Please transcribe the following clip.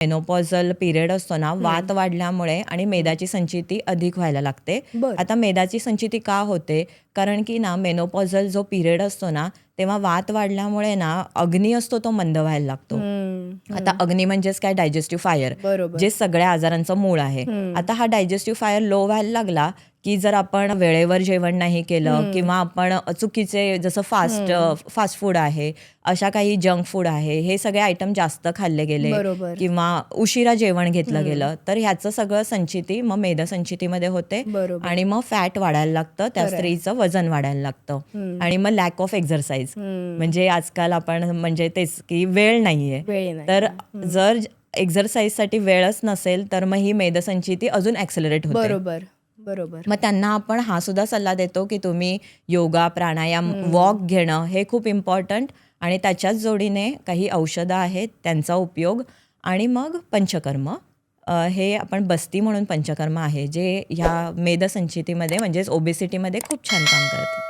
Menopausal period असतो ना, वात वाढल्यामुळे आणि मेदाची संचिती अधिक व्हायला लागते. बरं. आता मेदाची संचिती का होते? कारण की ना मेनोपॉझल जो पिरियड असतो ना, तेव्हा वात वाढल्यामुळे ना अग्नी असतो तो मंद व्हायला लागतो. आता अग्नी म्हणजेच काय? डायजेस्टिव्ह फायर, बरोबर. जे सगळ्या आजारांचं मूळ आहे. आता हा डायजेस्टिव्ह फायर लो व्हायला लागला की जर आपण वेळेवर जेवण नाही केलं किंवा आपण चुकीचे जसं फास्ट फूड आहे, अशा काही जंक फूड आहे, हे सगळे आयटम जास्त खाल्ले गेले बरोबर. किंवा उशिरा जेवण घेतलं गेलं, तर ह्याचं सगळं संचिती मग मेदसंचितीमध्ये होते बरोबर. आणि मग फॅट वाढायला लागतं, त्या खरंय. स्त्रीचं वजन वाढायला लागतं. आणि मग लॅक ऑफ एक्झरसाइज, म्हणजे आजकाल आपण म्हणजे तेच की वेळ नाहीये, वेळ नाही. तर जर एक्झरसाइजसाठी वेळच नसेल तर मग ही मेदसंचिती अजून ॲक्सेलरेट होते. बरोबर. बरोबर. मग त्यांना आपण हा सुद्धा सल्ला देतो की तुम्ही योगा, प्राणायाम, वॉक घेणं हे खूप इम्पॉर्टंट, आणि त्याच्याच जोडीने काही औषधं आहेत त्यांचा उपयोग, आणि मग पंचकर्म. हे आपण बस्ती म्हणून पंचकर्म आहे, जे ह्या मेदसंचितीमध्ये म्हणजेच ओबेसिटीमध्ये खूप छान काम करतं.